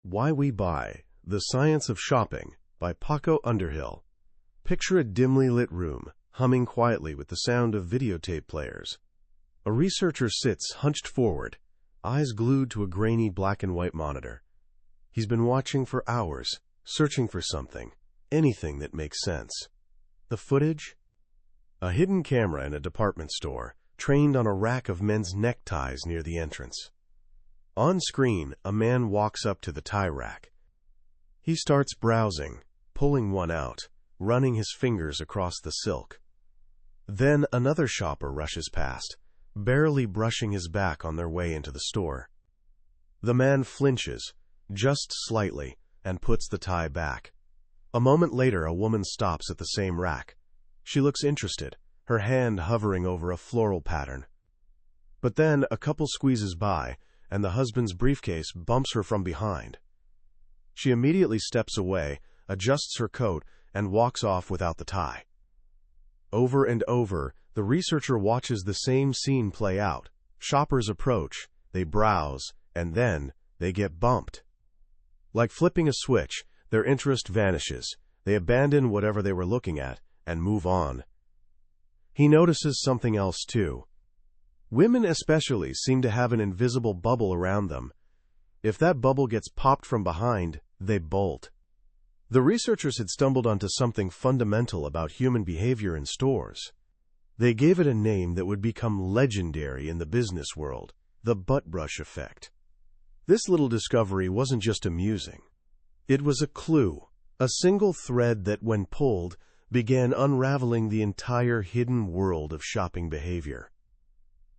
Why We Buy, The Science of Shopping by Paco Underhill. Picture a dimly lit room, humming quietly with the sound of videotape players. A researcher sits hunched forward, eyes glued to a grainy black and white monitor. He's been watching for hours, searching for something, anything that makes sense. The footage? A hidden camera in a department store, trained on a rack of men's neckties near the entrance. On screen, a man walks up to the tie rack. He starts browsing, pulling one out, running his fingers across the silk. Then another shopper rushes past, barely brushing his back on their way into the store. The man flinches, just slightly, and puts the tie back. A moment later, a woman stops at the same rack. She looks interested, her hand hovering over a floral pattern. But then a couple squeezes by, and the husband's briefcase bumps her from behind. She immediately steps away, adjusts her coat, and walks off without the tie. Over and over, the researcher watches the same scene play out. Shoppers approach, they browse, and then they get bumped. Like flipping a switch, their interest vanishes. They abandon whatever they were looking at and move on. He notices something else too. Women especially seem to have an invisible bubble around them. If that bubble gets popped from behind, they bolt. The researchers had stumbled onto something fundamental about human behavior in stores. They gave it a name that would become legendary in the business world: the butt brush effect. This little discovery wasn't just amusing. It was a clue, a single thread that, when pulled, began unraveling the entire hidden world of shopping behavior.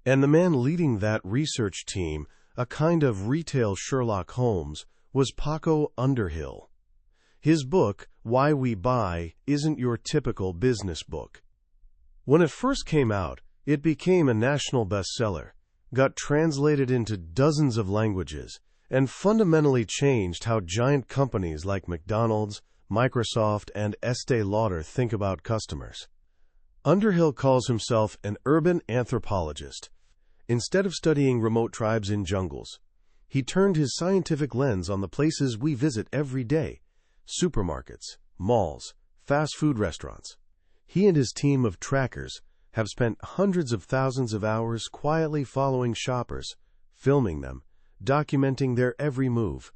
And the man leading that research team, a kind of retail Sherlock Holmes, was Paco Underhill. His book, Why We Buy, isn't your typical business book. When it first came out, it became a national bestseller, got translated into dozens of languages, and fundamentally changed how giant companies like McDonald's, Microsoft, and Estée Lauder think about customers. Underhill calls himself an urban anthropologist. Instead of studying remote tribes in jungles, he turned his scientific lens on the places we visit every day: supermarkets, malls, fast food restaurants. He and his team of trackers have spent hundreds of thousands of hours quietly following shoppers, filming them, documenting their every move,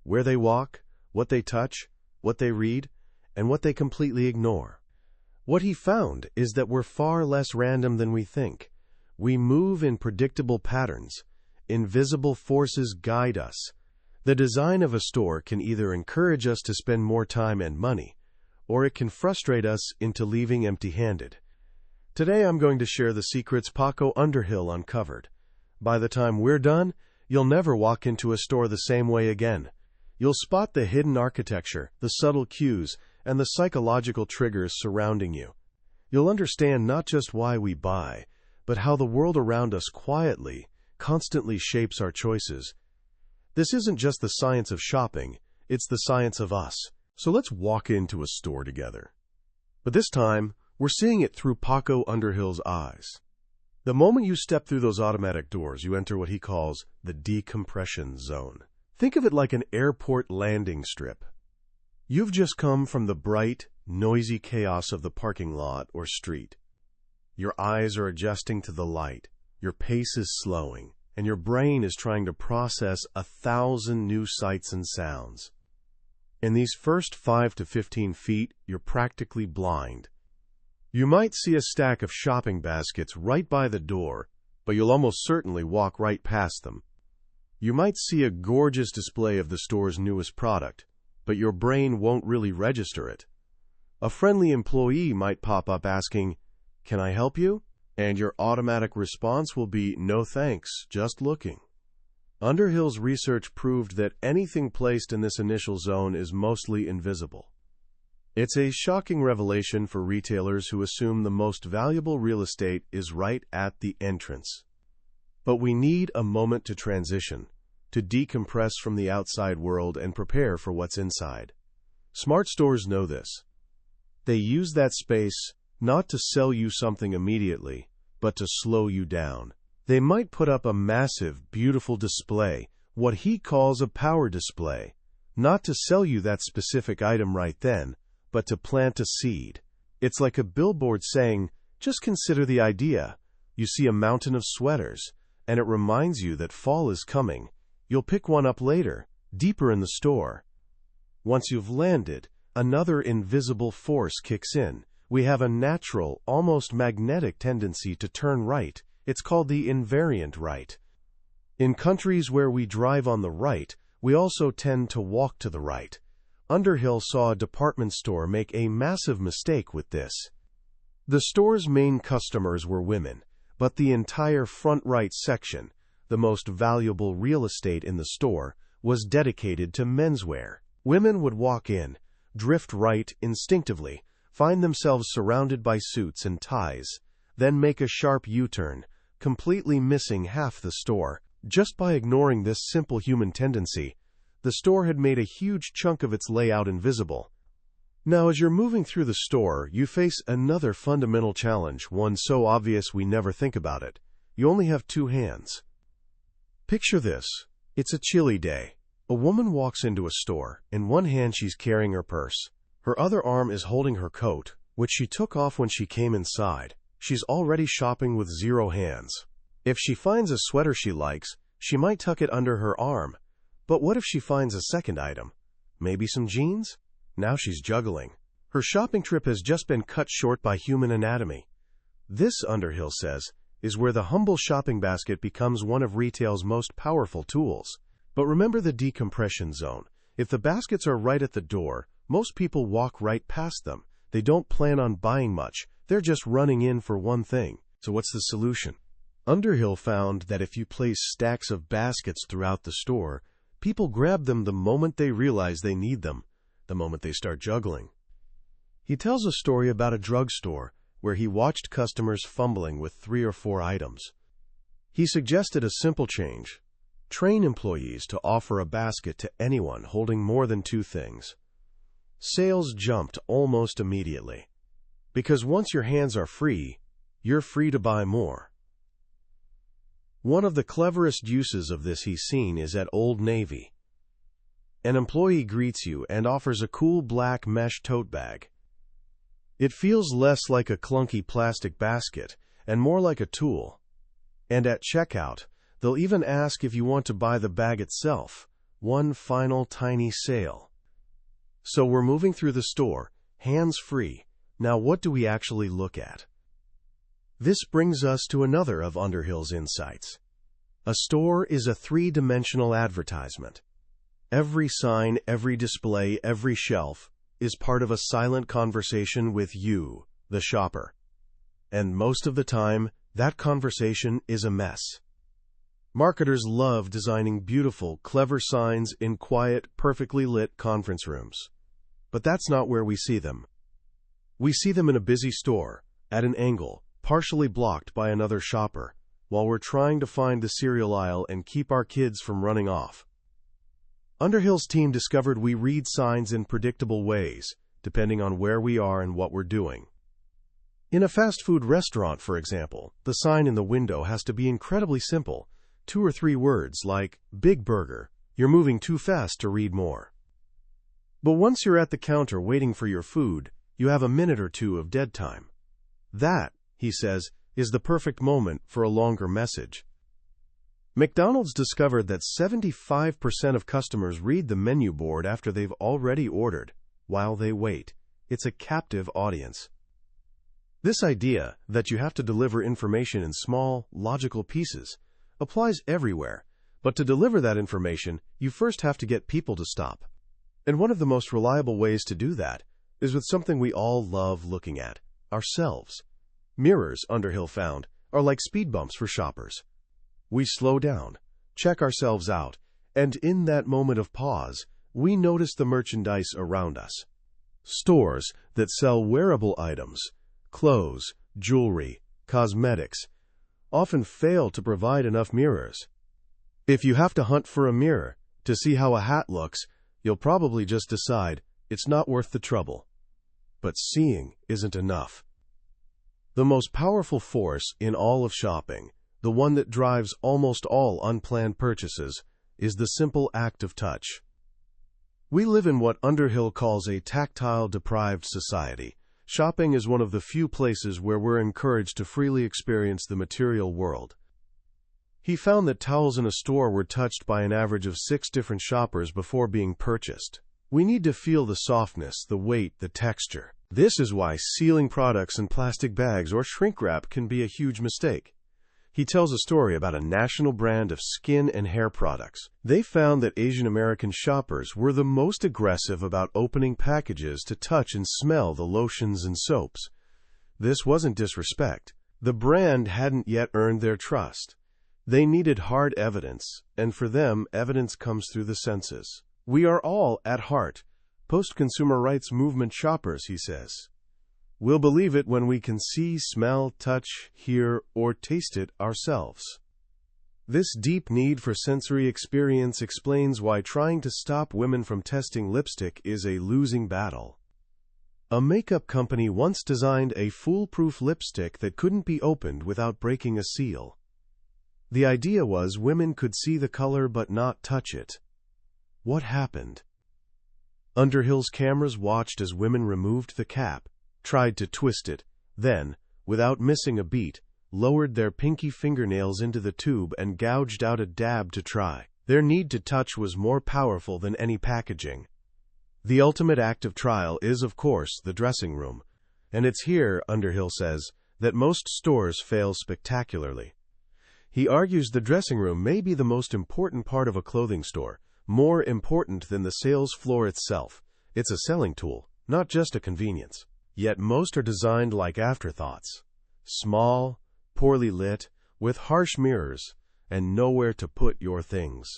where they walk, what they touch, what they read, and what they completely ignore. What he found is that we're far less random than we think. We move in predictable patterns. Invisible forces guide us. The design of a store can either encourage us to spend more time and money, or it can frustrate us into leaving empty-handed. Today I'm going to share the secrets Paco Underhill uncovered. By the time we're done, you'll never walk into a store the same way again. You'll spot the hidden architecture, the subtle cues, and the psychological triggers surrounding you. You'll understand not just why we buy, but how the world around us quietly, constantly shapes our choices. This isn't just the science of shopping, it's the science of us. So let's walk into a store together. But this time, we're seeing it through Paco Underhill's eyes. The moment you step through those automatic doors, you enter what he calls the decompression zone. Think of it like an airport landing strip. You've just come from the bright, noisy chaos of the parking lot or street. Your eyes are adjusting to the light, your pace is slowing, and your brain is trying to process 1,000 new sights and sounds. In these first 5 to 15 feet, you're practically blind. You might see a stack of shopping baskets right by the door, but you'll almost certainly walk right past them. You might see a gorgeous display of the store's newest product, but your brain won't really register it. A friendly employee might pop up asking, "Can I help you?" And your automatic response will be, "No thanks, just looking." Underhill's research proved that anything placed in this initial zone is mostly invisible. It's a shocking revelation for retailers who assume the most valuable real estate is right at the entrance. But we need a moment to transition, to decompress from the outside world and prepare for what's inside. Smart stores know this. They use that space not to sell you something immediately, but to slow you down. They might put up a massive, beautiful display, what he calls a power display, Not to sell you that specific item right then, but to plant a seed. It's like a billboard saying, just consider the idea. You see a mountain of sweaters, and it reminds you that fall is coming. You'll pick one up later, deeper in the store. Once you've landed, another invisible force kicks in. We have a natural, almost magnetic tendency to turn right. It's called the invariant right. In countries where we drive on the right, we also tend to walk to the right. Underhill saw a department store make a massive mistake with this. The store's main customers were women, but the entire front right section, the most valuable real estate in the store, was dedicated to menswear. Women would walk in, drift right instinctively, find themselves surrounded by suits and ties, then make a sharp U-turn, completely missing half the store. Just by ignoring this simple human tendency, the store had made a huge chunk of its layout invisible. Now, as you're moving through the store, you face another fundamental challenge, one so obvious we never think about it. You only have two hands. Picture this. It's a chilly day. A woman walks into a store. In one hand she's carrying her purse. Her other arm is holding her coat, which she took off when she came inside. She's already shopping with zero hands. If she finds a sweater she likes, she might tuck it under her arm. But what if she finds a second item? Maybe some jeans? Now she's juggling. Her shopping trip has just been cut short by human anatomy. This, Underhill says, is where the humble shopping basket becomes one of retail's most powerful tools. But remember the decompression zone. If the baskets are right at the door, most people walk right past them. They don't plan on buying much. They're just running in for one thing. So what's the solution? Underhill found that if you place stacks of baskets throughout the store, people grab them the moment they realize they need them, the moment they start juggling. He tells a story about a drugstore where he watched customers fumbling with 3 or 4 items. He suggested a simple change. Train employees to offer a basket to anyone holding more than 2 things. Sales jumped almost immediately. Because once your hands are free, you're free to buy more. One of the cleverest uses of this he's seen is at Old Navy. An employee greets you and offers a cool black mesh tote bag. It feels less like a clunky plastic basket and more like a tool. And at checkout, they'll even ask if you want to buy the bag itself. One final tiny sale. So we're moving through the store, hands free. Now what do we actually look at? This brings us to another of Underhill's insights. A store is a 3-dimensional advertisement. Every sign, every display, every shelf is part of a silent conversation with you, the shopper. And most of the time, that conversation is a mess. Marketers love designing beautiful, clever signs in quiet, perfectly lit conference rooms. But that's not where we see them. We see them in a busy store, at an angle, partially blocked by another shopper, while we're trying to find the cereal aisle and keep our kids from running off. Underhill's team discovered we read signs in predictable ways, depending on where we are and what we're doing. In a fast food restaurant, for example, the sign in the window has to be incredibly simple, 2 or 3 words like, "Big Burger, you're moving too fast to read more." But once you're at the counter waiting for your food, you have a minute or 2 of dead time. That, he says, is the perfect moment for a longer message. McDonald's discovered that 75% of customers read the menu board after they've already ordered, while they wait. It's a captive audience. This idea that you have to deliver information in small, logical pieces applies everywhere, but to deliver that information, you first have to get people to stop. And one of the most reliable ways to do that is with something we all love looking at, ourselves. Mirrors, Underhill found, are like speed bumps for shoppers. We slow down, check ourselves out, and in that moment of pause, we notice the merchandise around us. Stores that sell wearable items, clothes, jewelry, cosmetics, often fail to provide enough mirrors. If you have to hunt for a mirror to see how a hat looks, you'll probably just decide it's not worth the trouble. But seeing isn't enough. The most powerful force in all of shopping, the one that drives almost all unplanned purchases, is the simple act of touch. We live in what Underhill calls a tactile-deprived society. Shopping is one of the few places where we're encouraged to freely experience the material world. He found that towels in a store were touched by an average of 6 different shoppers before being purchased. We need to feel the softness, the weight, the texture. This is why sealing products in plastic bags or shrink wrap can be a huge mistake. He tells a story about a national brand of skin and hair products. They found that Asian American shoppers were the most aggressive about opening packages to touch and smell the lotions and soaps. This wasn't disrespect. The brand hadn't yet earned their trust. They needed hard evidence, and for them, evidence comes through the senses. We are all, at heart, post-consumer rights movement shoppers, he says. We'll believe it when we can see, smell, touch, hear, or taste it ourselves. This deep need for sensory experience explains why trying to stop women from testing lipstick is a losing battle. A makeup company once designed a foolproof lipstick that couldn't be opened without breaking a seal. The idea was women could see the color but not touch it. What happened? Underhill's cameras watched as women removed the cap, tried to twist it, then, without missing a beat, lowered their pinky fingernails into the tube and gouged out a dab to try. Their need to touch was more powerful than any packaging. The ultimate act of trial is, of course, the dressing room, and it's here, Underhill says, that most stores fail spectacularly. He argues the dressing room may be the most important part of a clothing store, more important than the sales floor itself. It's a selling tool, not just a convenience. Yet most are designed like afterthoughts. Small, poorly lit, with harsh mirrors, and nowhere to put your things.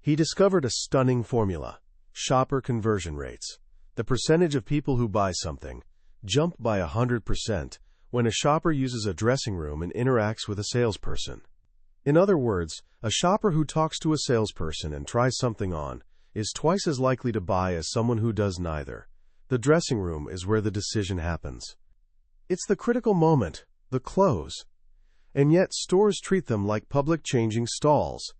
He discovered a stunning formula: shopper conversion rates. The percentage of people who buy something jump by 100% when a shopper uses a dressing room and interacts with a salesperson. In other words, a shopper who talks to a salesperson and tries something on is twice as likely to buy as someone who does neither. The dressing room is where the decision happens. It's the critical moment, the close. And yet stores treat them like public changing stalls.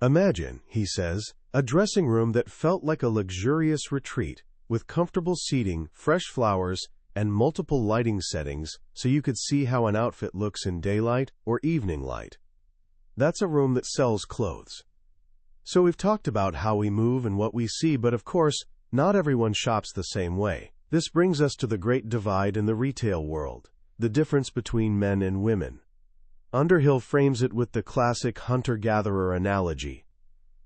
Imagine, he says, a dressing room that felt like a luxurious retreat, with comfortable seating, fresh flowers, and multiple lighting settings so you could see how an outfit looks in daylight or evening light. That's a room that sells clothes. So we've talked about how we move and what we see, but of course, not everyone shops the same way. This brings us to the great divide in the retail world, the difference between men and women. Underhill frames it with the classic hunter-gatherer analogy.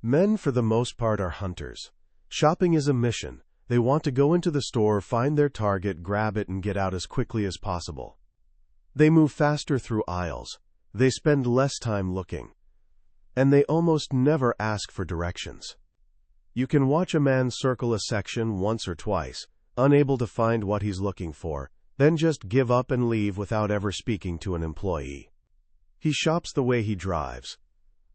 Men, for the most part, are hunters. Shopping is a mission. They want to go into the store, find their target, grab it, and get out as quickly as possible. They move faster through aisles. They spend less time looking. And they almost never ask for directions. You can watch a man circle a section once or twice, unable to find what he's looking for, then just give up and leave without ever speaking to an employee. He shops the way he drives.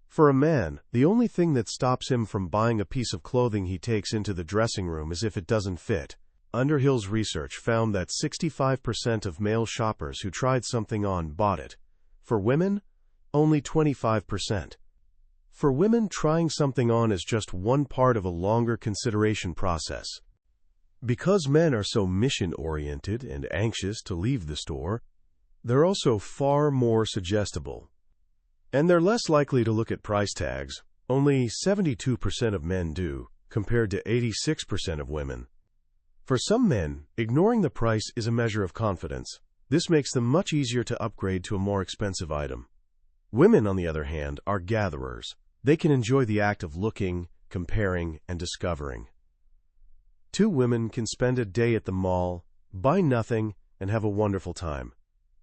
For a man, the only thing that stops him from buying a piece of clothing he takes into the dressing room is if it doesn't fit. Underhill's research found that 65% of male shoppers who tried something on bought it. For women, only 25%. For women, trying something on is just one part of a longer consideration process. Because men are so mission-oriented and anxious to leave the store, they're also far more suggestible. And they're less likely to look at price tags. Only 72% of men do, compared to 86% of women. For some men, ignoring the price is a measure of confidence. This makes them much easier to upgrade to a more expensive item. Women, on the other hand, are gatherers. They can enjoy the act of looking, comparing, and discovering. Two women can spend a day at the mall, buy nothing, and have a wonderful time.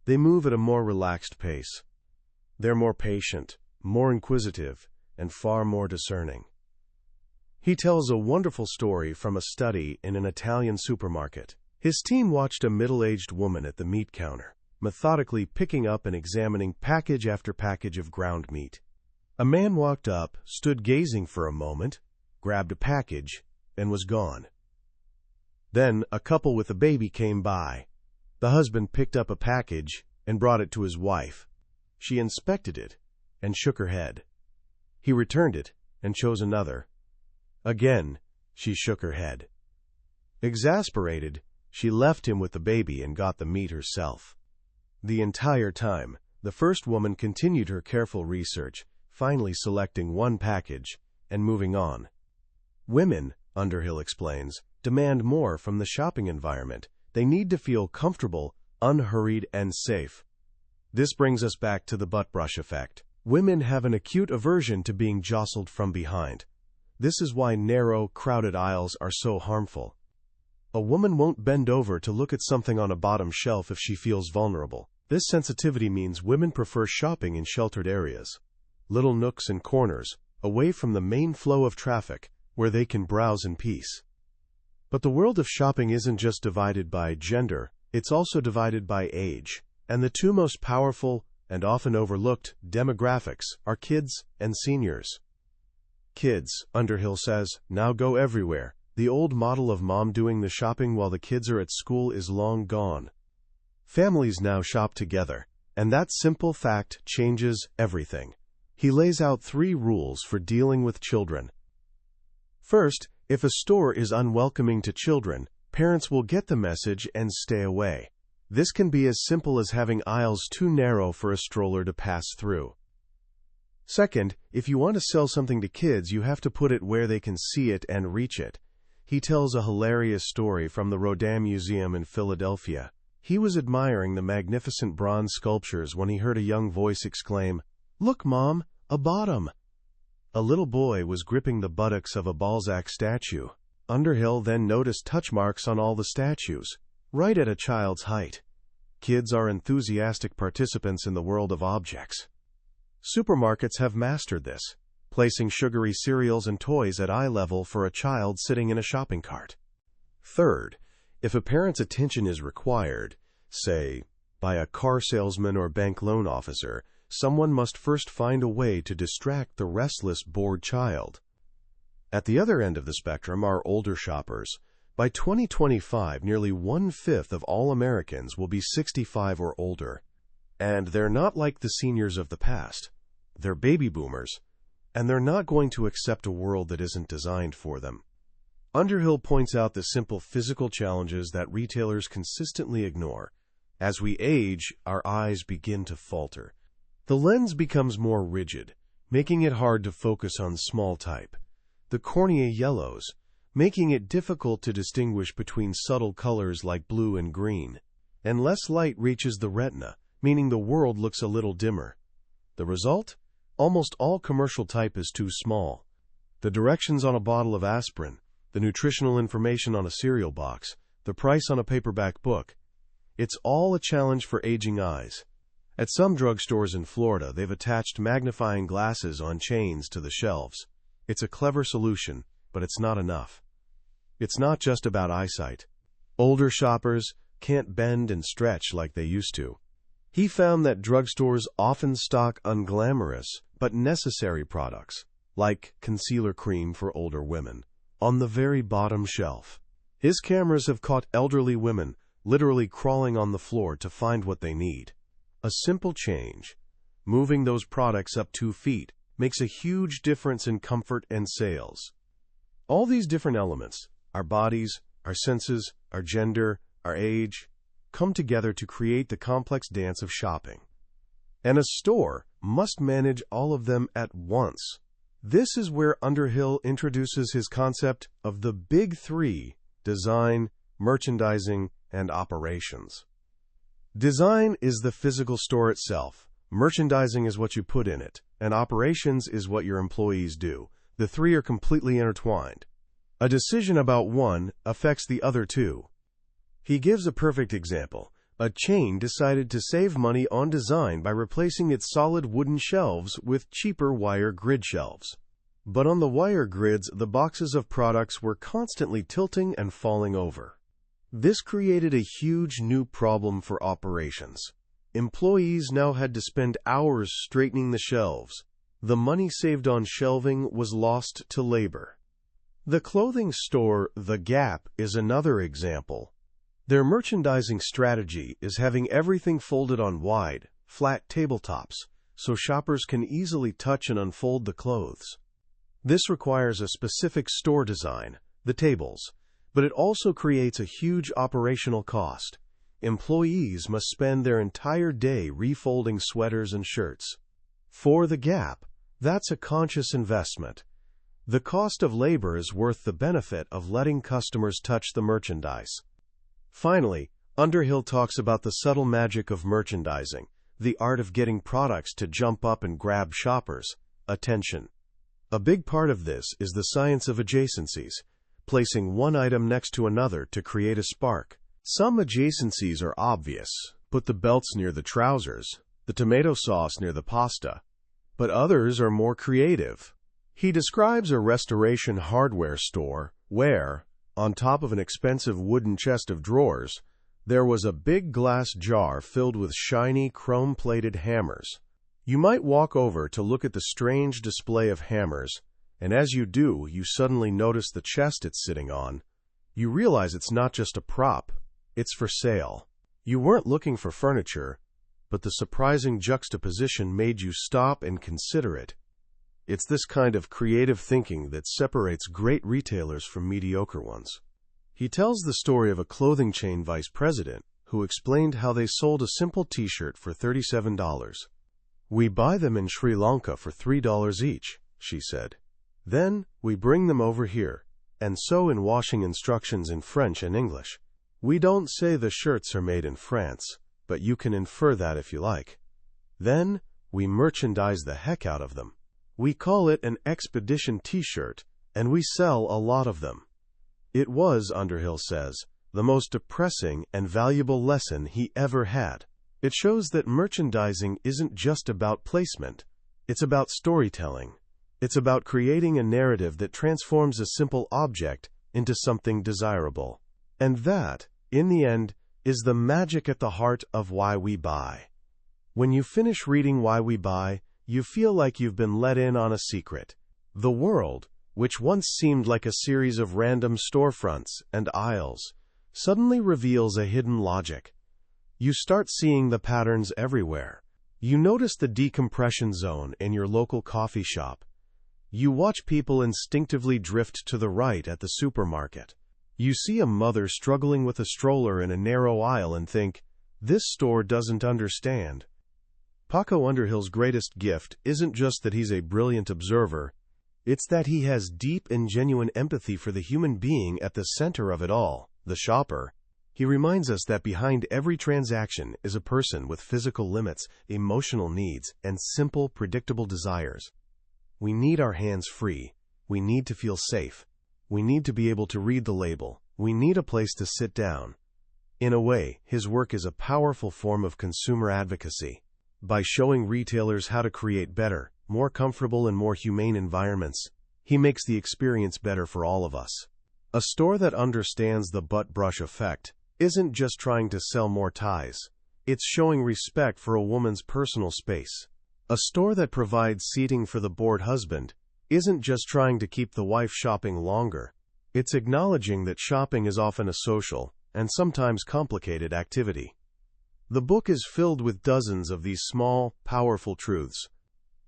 They move at a more relaxed pace. They're more patient, more inquisitive, and far more discerning. He tells a wonderful story from a study in an Italian supermarket. His team watched a middle-aged woman at the meat counter, methodically picking up and examining package after package of ground meat. A man walked up, stood gazing for a moment, grabbed a package, and was gone. Then a couple with a baby came by. The husband picked up a package and brought it to his wife. She inspected it and shook her head. He returned it and chose another. Again, She shook her head. Exasperated, she left him with the baby and got the meat herself. The entire time, the first woman continued her careful research, finally selecting one package and moving on. Women, Underhill explains, demand more from the shopping environment. They need to feel comfortable, unhurried, and safe. This brings us back to the butt brush effect. Women have an acute aversion to being jostled from behind. This is why narrow, crowded aisles are so harmful. A woman won't bend over to look at something on a bottom shelf if she feels vulnerable. This sensitivity means women prefer shopping in sheltered areas, little nooks and corners, away from the main flow of traffic, where they can browse in peace. But the world of shopping isn't just divided by gender, it's also divided by age. And the two most powerful and often overlooked demographics are kids and seniors. Kids, Underhill says, now go everywhere. The old model of mom doing the shopping while the kids are at school is long gone. Families now shop together, and that simple fact changes everything. He lays out 3 rules for dealing with children. First, if a store is unwelcoming to children, parents will get the message and stay away. This can be as simple as having aisles too narrow for a stroller to pass through. Second, if you want to sell something to kids, you have to put it where they can see it and reach it. He tells a hilarious story from the Rodin Museum in Philadelphia. He was admiring the magnificent bronze sculptures when he heard a young voice exclaim, "Look, Mom, a bottom!" A little boy was gripping the buttocks of a Balzac statue. Underhill then noticed touch marks on all the statues, right at a child's height. Kids are enthusiastic participants in the world of objects. Supermarkets have mastered this, placing sugary cereals and toys at eye level for a child sitting in a shopping cart. Third, if a parent's attention is required, say, by a car salesman or bank loan officer, someone must first find a way to distract the restless, bored child. At the other end of the spectrum are older shoppers. By 2025, nearly 1/5 of all Americans will be 65 or older. And they're not like the seniors of the past. They're baby boomers, and they're not going to accept a world that isn't designed for them. Underhill points out the simple physical challenges that retailers consistently ignore. As we age, our eyes begin to falter. The lens becomes more rigid, making it hard to focus on small type. The cornea yellows, making it difficult to distinguish between subtle colors like blue and green. And less light reaches the retina, meaning the world looks a little dimmer. The result? Almost all commercial type is too small. The directions on a bottle of aspirin, the nutritional information on a cereal box, the price on a paperback book. It's all a challenge for aging eyes. At some drugstores in Florida, they've attached magnifying glasses on chains to the shelves. It's a clever solution, but it's not enough. It's not just about eyesight. Older shoppers can't bend and stretch like they used to. He found that drugstores often stock unglamorous but necessary products, like concealer cream for older women, on the very bottom shelf. His cameras have caught elderly women literally crawling on the floor to find what they need. A simple change, moving those products up 2 feet, makes a huge difference in comfort and sales. All these different elements, our bodies, our senses, our gender, our age, come together to create the complex dance of shopping. And a store must manage all of them at once. This is where Underhill introduces his concept of the Big Three: design, merchandising, and operations. Design is the physical store itself, merchandising is what you put in it, and operations is what your employees do. The 3 are completely intertwined. A decision about one affects the other 2. He gives a perfect example. A chain decided to save money on design by replacing its solid wooden shelves with cheaper wire grid shelves. But on the wire grids, the boxes of products were constantly tilting and falling over. This created a huge new problem for operations. Employees now had to spend hours straightening the shelves. The money saved on shelving was lost to labor. The clothing store, The Gap, is another example. Their merchandising strategy is having everything folded on wide, flat tabletops, so shoppers can easily touch and unfold the clothes. This requires a specific store design, the tables. But it also creates a huge operational cost. Employees must spend their entire day refolding sweaters and shirts. For the Gap, that's a conscious investment. The cost of labor is worth the benefit of letting customers touch the merchandise. Finally, Underhill talks about the subtle magic of merchandising, the art of getting products to jump up and grab shoppers' attention. A big part of this is the science of adjacencies, placing one item next to another to create a spark. Some adjacencies are obvious. Put the belts near the trousers, the tomato sauce near the pasta. But others are more creative. He describes a restoration hardware store where, on top of an expensive wooden chest of drawers, there was a big glass jar filled with shiny chrome-plated hammers. You might walk over to look at the strange display of hammers, and as you do, you suddenly notice the chest it's sitting on. You realize it's not just a prop, it's for sale. You weren't looking for furniture, but the surprising juxtaposition made you stop and consider it. It's this kind of creative thinking that separates great retailers from mediocre ones. He tells the story of a clothing chain vice president who explained how they sold a simple t-shirt for $37. "We buy them in Sri Lanka for $3 each," she said. "Then we bring them over here and sew in washing instructions in French and English. We don't say the shirts are made in France, but you can infer that if you like. Then we merchandise the heck out of them. We call it an expedition t-shirt, and we sell a lot of them." It was, Underhill says, the most depressing and valuable lesson he ever had. It shows that merchandising isn't just about placement. It's about storytelling. It's about creating a narrative that transforms a simple object into something desirable. And that, in the end, is the magic at the heart of Why We Buy. When you finish reading Why We Buy, you feel like you've been let in on a secret. The world, which once seemed like a series of random storefronts and aisles, suddenly reveals a hidden logic. You start seeing the patterns everywhere. You notice the decompression zone in your local coffee shop. You watch people instinctively drift to the right at the supermarket. You see a mother struggling with a stroller in a narrow aisle and think, this store doesn't understand. Paco Underhill's greatest gift isn't just that he's a brilliant observer, it's that he has deep and genuine empathy for the human being at the center of it all, the shopper. He reminds us that behind every transaction is a person with physical limits, emotional needs, and simple, predictable desires. We need our hands free. We need to feel safe. We need to be able to read the label. We need a place to sit down. In a way, his work is a powerful form of consumer advocacy. By showing retailers how to create better, more comfortable and more humane environments, he makes the experience better for all of us. A store that understands the butt brush effect isn't just trying to sell more ties. It's showing respect for a woman's personal space. A store that provides seating for the bored husband isn't just trying to keep the wife shopping longer. It's acknowledging that shopping is often a social, and sometimes complicated activity. The book is filled with dozens of these small, powerful truths.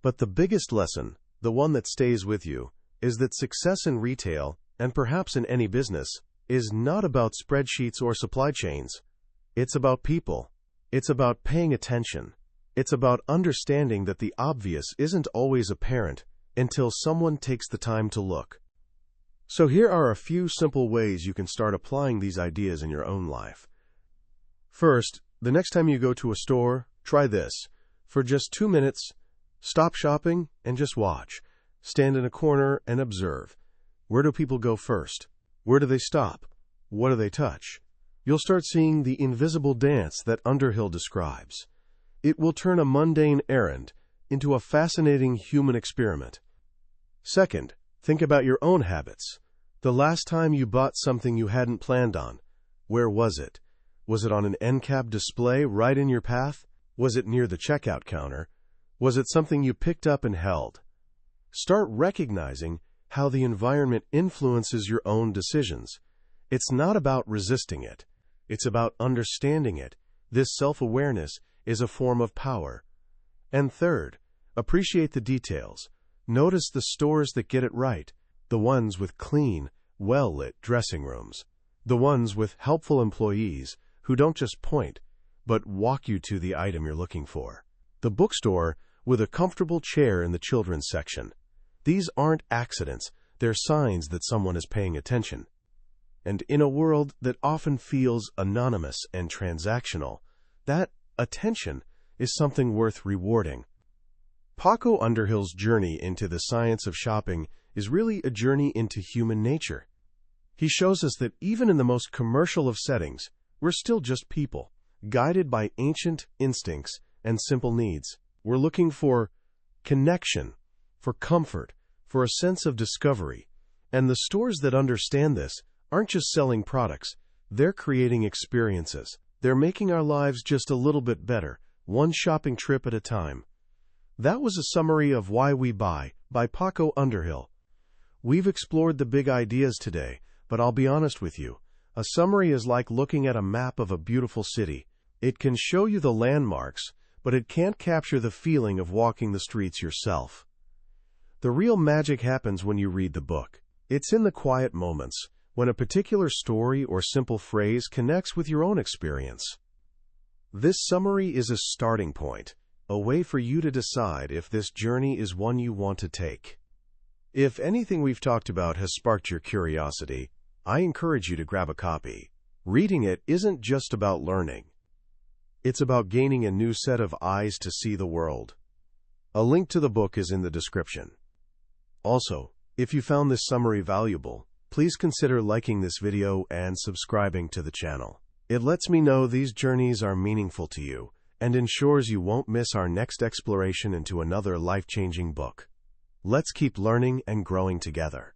But the biggest lesson, the one that stays with you, is that success in retail, and perhaps in any business, is not about spreadsheets or supply chains. It's about people. It's about paying attention. It's about understanding that the obvious isn't always apparent until someone takes the time to look. So here are a few simple ways you can start applying these ideas in your own life. First, the next time you go to a store, try this. For just 2 minutes, stop shopping and just watch. Stand in a corner and observe. Where do people go first? Where do they stop? What do they touch? You'll start seeing the invisible dance that Underhill describes. It will turn a mundane errand into a fascinating human experiment. Second, think about your own habits. The last time you bought something you hadn't planned on, where was it? Was it on an end cap display right in your path? Was it near the checkout counter? Was it something you picked up and held? Start recognizing how the environment influences your own decisions. It's not about resisting it. It's about understanding it. This self-awareness is a form of power. And third, appreciate the details. Notice the stores that get it right, the ones with clean, well-lit dressing rooms, the ones with helpful employees who don't just point, but walk you to the item you're looking for. The bookstore with a comfortable chair in the children's section. These aren't accidents, they're signs that someone is paying attention. And in a world that often feels anonymous and transactional, that attention is something worth rewarding. Paco Underhill's journey into the science of shopping is really a journey into human nature. He shows us that even in the most commercial of settings, we're still just people, guided by ancient instincts and simple needs. We're looking for connection, for comfort, for a sense of discovery. And the stores that understand this aren't just selling products, they're creating experiences. They're making our lives just a little bit better, one shopping trip at a time. That was a summary of Why We Buy by Paco Underhill. We've explored the big ideas today, but I'll be honest with you, a summary is like looking at a map of a beautiful city. It can show you the landmarks, but it can't capture the feeling of walking the streets yourself. The real magic happens when you read the book. It's in the quiet moments, when a particular story or simple phrase connects with your own experience. This summary is a starting point, a way for you to decide if this journey is one you want to take. If anything we've talked about has sparked your curiosity, I encourage you to grab a copy. Reading it isn't just about learning. It's about gaining a new set of eyes to see the world. A link to the book is in the description. Also, if you found this summary valuable, please consider liking this video and subscribing to the channel. It lets me know these journeys are meaningful to you and ensures you won't miss our next exploration into another life-changing book. Let's keep learning and growing together.